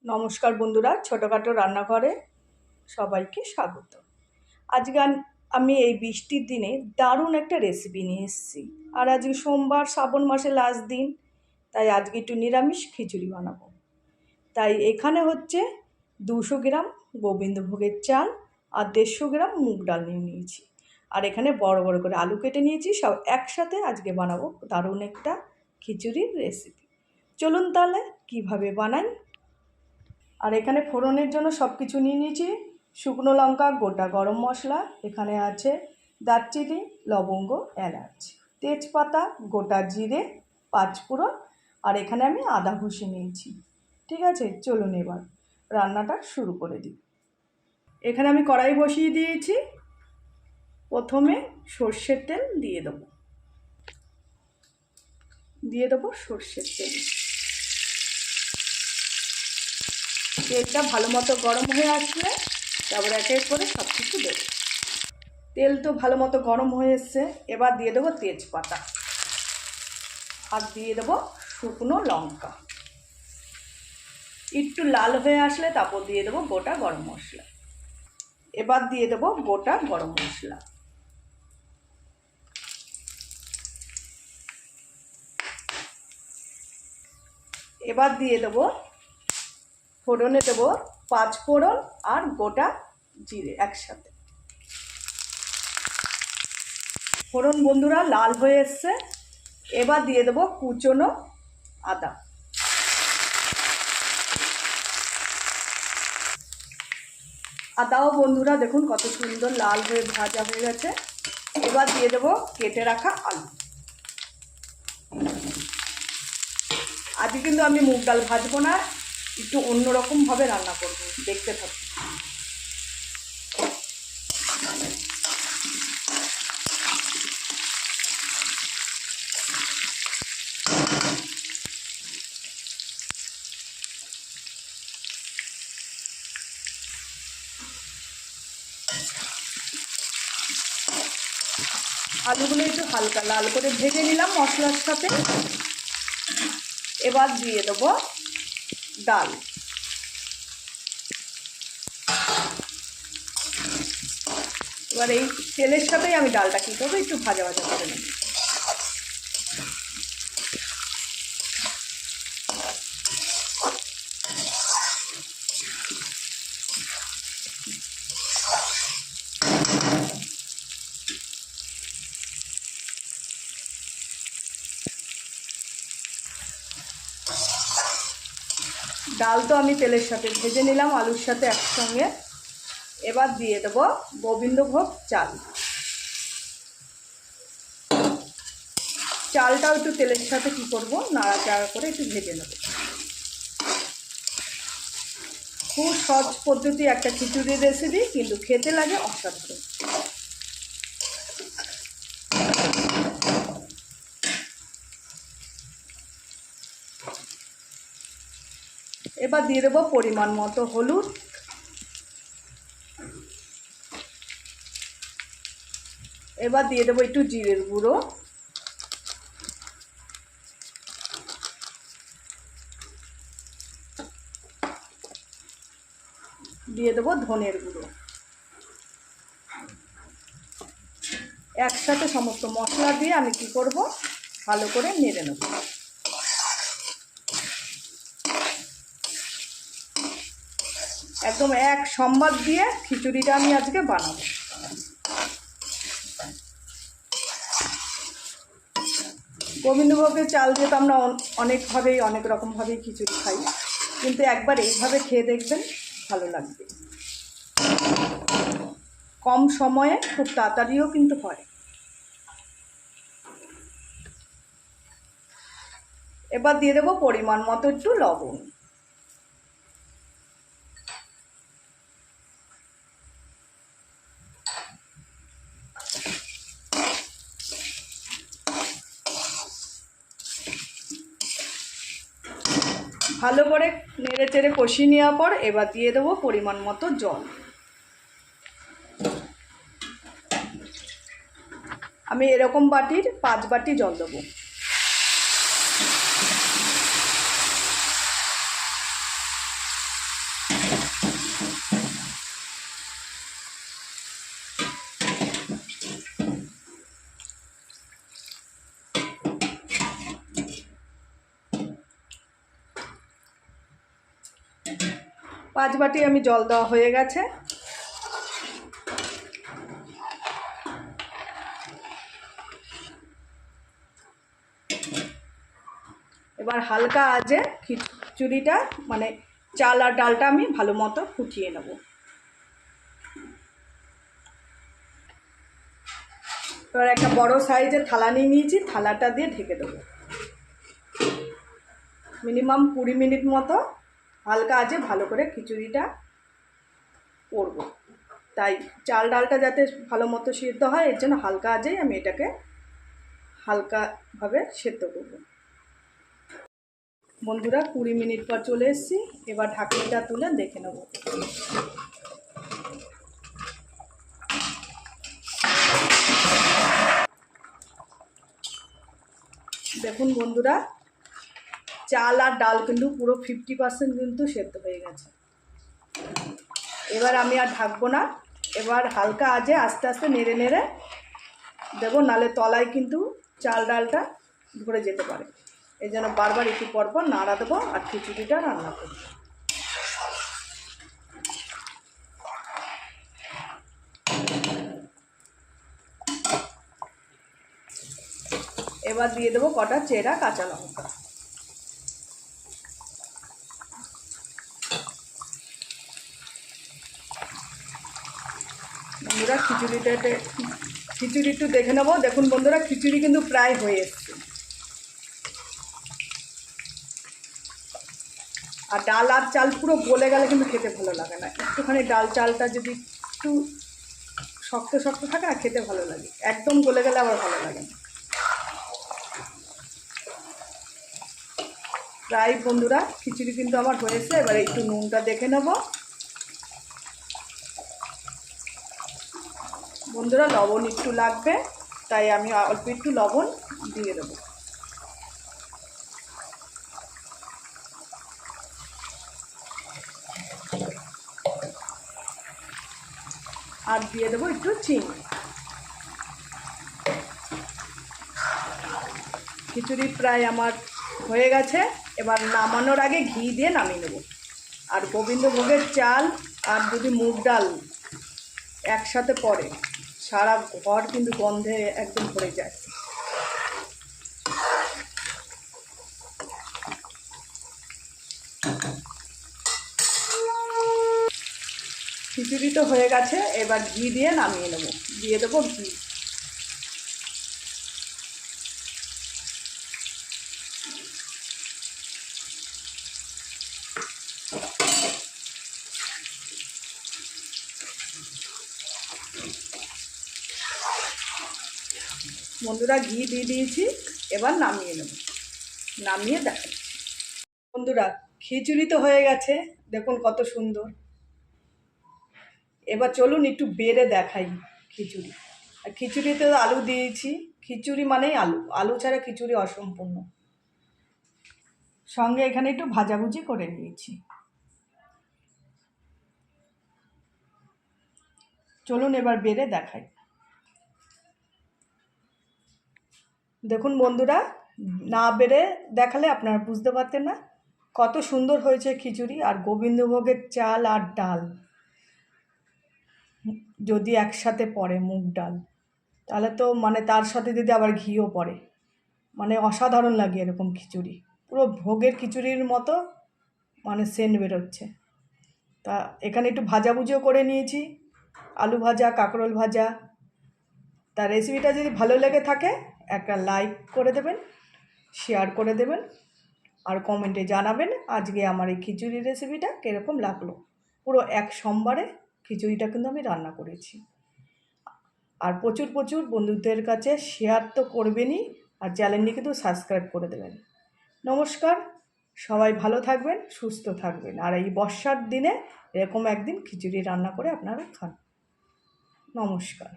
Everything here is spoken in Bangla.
নমস্কার বন্ধুরা, ছোটোখাটো রান্নাঘরে সবাইকে স্বাগত। আজকে আমি এই বৃষ্টির দিনে দারুণ একটা রেসিপি নিয়ে এসেছি। আর আজকে সোমবার, শ্রাবণ মাসের লাস্ট দিন, তাই আজকে একটু নিরামিষ খিচুড়ি বানাবো। তাই এখানে হচ্ছে 200 গ্রাম গোবিন্দভোগের চাল আর 150 গ্রাম মুগ ডাল নিয়ে নিয়েছি। আর এখানে বড় বড় করে আলু কেটে নিয়েছি। সব একসাথে আজকে বানাবো দারুণ একটা খিচুড়ির রেসিপি। চলুন তাহলে কীভাবে বানাই। আর এখানে ফোড়নের জন্য সব কিছু নিয়ে নিয়েছি। শুকনো লঙ্কা, গোটা গরম মশলা, এখানে আছে দারচিনি, লবঙ্গ, এলাচ, তেজপাতা, গোটা জিরে, পাঁচফোড়ন, আর এখানে আমি আদা ঘষে নিয়েছি। ঠিক আছে, চলুন এবার রান্নাটা শুরু করে দিই। এখানে আমি কড়াই বসিয়ে দিয়েছি। প্রথমে সর্ষের তেল দিয়ে দেবো সর্ষের তেল। তেলটা ভালো মতো গরম হয়ে আসলে তারপর এক এক করে সব কিছু দেবো। তেল তো ভালো মতো গরম হয়ে এসছে। এবার দিয়ে দেবো তেজপাতা আর দিয়ে দেবো শুকনো লঙ্কা। একটু লাল হয়ে আসলে তারপর দিয়ে দেবো গোটা গরম মশলা। এবার দিয়ে দেবো গোটা গরম মশলা। এবার দিয়ে দেবো ফোড়নে দেবো পাঁচফোড়ন আর গোটা জিরে একসাথে। ফোড়ন বন্ধুরা লাল হয়ে এসছে। এবার দিয়ে দেবো কুচনো আদা। আদাও বন্ধুরা দেখুন কত সুন্দর লাল হয়ে ভাজা হয়ে গেছে। এবার দিয়ে দেবো কেটে রাখা আলু। আজকে কিন্তু আমি মুগ ডাল ভাজবো না, একটু অন্যরকমভাবে রান্না করবো, দেখতে থাকুন। আলুগুলো একটু হালকা লাল করে ভেজে নিলাম মশলার সাথে। এবার দিয়ে দেবো ডাল। এবার এই তেলের সাথেই আমি ডালটা কী করবো, একটু ভাজা ভাজা করে নেব। ডাল তো আমি তেলের সাথে ভেজে নিলাম আলুর সাথে একসঙ্গে। এবার দিয়ে দেবো গোবিন্দভোগ চাল। চালটাও একটু তেলের সাথে কী করবো, নাড়াচাড়া করে একটু ভেজে নেব। খুব সহজ পদ্ধতি একটা খিচুড়ির রেসিপি, কিন্তু খেতে লাগে অসাধারণ। এবার দিয়ে দেবো পরিমাণ মতো হলুদ। এবার দিয়ে দেবো একটু জিরের গুঁড়ো। দিয়ে দেবো ধনের গুঁড়ো। একসাথে সমস্ত মশলা দিয়ে আমি কি করব, ভালো করে নেড়ে নেব। একদম এক সম্বাদ দিয়ে খিচুড়িটা আমি আজকে বানাবো। গোবিন্দভোগের চাল দিয়ে তো আমরা অনেকভাবেই অনেক রকমভাবেই খিচুড়ি খাই, কিন্তু একবার এইভাবে খেয়ে দেখবেন, ভালো লাগবে। কম সময়ে খুব তাড়াতাড়িও কিন্তু হয়। এবার দিয়ে দেবো পরিমাণ মতো একটু লবণ। ভালো করে নেড়ে চেড়ে কষিয়ে নেওয়ার পর এবার দিয়ে দেবো পরিমাণ মতো জল। আমি এরকম বাটির 5 বাটি জল দেবো। পাঁচ বাটি আমি জল দেওয়া হয়ে গেছে। এবার হালকা আঁচে খিচুড়িটা মানে চাল আর ডালটা আমি ভালো মতো ফুটিয়ে নেব। এবার একটা বড় সাইজের থালা নিয়ে নিয়েছি, থালাটা দিয়ে ঢেকে দেবো। মিনিমাম 20 মিনিট মতো হালকা আঁচে ভালো করে খিচুড়িটা করব। তাই চাল ডালটা যাতে ভালো মতো সিদ্ধ হয় এর জন্য হালকা আঁচেই আমি এটাকে হালকাভাবে সেদ্ধ করব। বন্ধুরা 20 মিনিট পর চলে এসেছি। এবার ঢাকনিটা তুলে দেখে নেব। দেখুন বন্ধুরা, চাল আর ডাল কিন্তু পুরো 50% কিন্তু সেদ্ধ হয়ে গেছে। এবার আমি আর ঢাকবো না। এবার হালকা আঁচে আস্তে আস্তে নেড়ে নেড়ে দেবো, নালে তলায় কিন্তু চাল ডালটা ধরে যেতে পারে। এই জন্য বারবার একটু পরপর নাড়া দেবো আর খিচুড়িটা রান্না করব। এবার দিয়ে দেবো কটা চেরা কাঁচা লঙ্কা। বন্ধুরা খিচুড়ি একটু দেখে নেবো। দেখুন বন্ধুরা, খিচুড়ি কিন্তু প্রায় হয়ে এসছে। আর ডাল আর চাল পুরো গলে গেলে কিন্তু খেতে ভালো লাগে না। একটুখানি ডাল চালটা যদি একটু শক্ত শক্ত থাকে আর খেতে ভালো লাগে, একদম গলে গেলে আবার ভালো লাগে না। প্রায় বন্ধুরা খিচুড়ি কিন্তু আমার হয়েছে। এবার একটু নুনটা দেখে নেব। বন্ধুরা লবণ একটু লাগবে, তাই আমি অল্প একটু লবণ দিয়ে দেবো। আর দিয়ে দেবো একটু চিনি। খিচুড়ি প্রায় আমার হয়ে গেছে। এবার নামানোর আগে ঘি দিয়ে নামিয়ে নেব। আর গোবিন্দভোগের চাল আর যদি মুগ ডাল একসাথে পড়ে সারা ঘর কিন্তু গন্ধে একদম ভরে যায়। খিচুড়ি তো হয়ে গেছে। এবার ঘি দিয়ে নামিয়ে নেব। দিয়ে দেবো ঘি। বন্ধুরা ঘি দিয়ে দিয়েছি। এবার নামিয়ে নেব। নামিয়ে দেখাচ্ছি। বন্ধুরা খিচুড়ি তো হয়ে গেছে, দেখুন কত সুন্দর। এবার চলুন একটু বেড়ে দেখাই খিচুড়ি। আর খিচুড়িতে আলু দিয়েছি। খিচুড়ি মানেই আলু, আলু ছাড়া খিচুড়ি অসম্পূর্ণ। সঙ্গে এখানে একটু ভাজাভুজি করে নিয়েছি। চলুন এবার বেড়ে দেখাই। দেখুন বন্ধুরা, না বেড়ে দেখালে আপনারা বুঝতে পারতেন না কত সুন্দর হয়েছে খিচুড়ি। আর গোবিন্দভোগের চাল আর ডাল যদি একসাথে পড়ে মুগ ডাল, তাহলে তো মানে তার সাথে যদি আবার ঘিও পড়ে, মানে অসাধারণ লাগে এরকম খিচুড়ি। পুরো ভোগের খিচুড়ির মতো মানে সেন্ট বেরোচ্ছে। তা এখানে একটু ভাজাভুজিও করে নিয়েছি, আলু ভাজা, কাঁকরোল ভাজা। তা রেসিপিটা যদি ভালো লেগে থাকে একটা লাইক করে দেবেন, শেয়ার করে দেবেন, আর কমেন্টে জানাবেন আজকে আমার এই খিচুড়ি রেসিপিটা কীরকম লাগলো। পুরো এক সোমবারে খিচুড়িটা কিন্তু আমি রান্না করেছি। আর প্রচুর প্রচুর বন্ধুদের কাছে শেয়ার তো করবেনই, আর চ্যানেলটি কিন্তু সাবস্ক্রাইব করে দেবেন। নমস্কার, সবাই ভালো থাকবেন, সুস্থ থাকবেন। আর এই বর্ষার দিনে এরকম একদিন খিচুড়ি রান্না করে আপনারা খান। নমস্কার।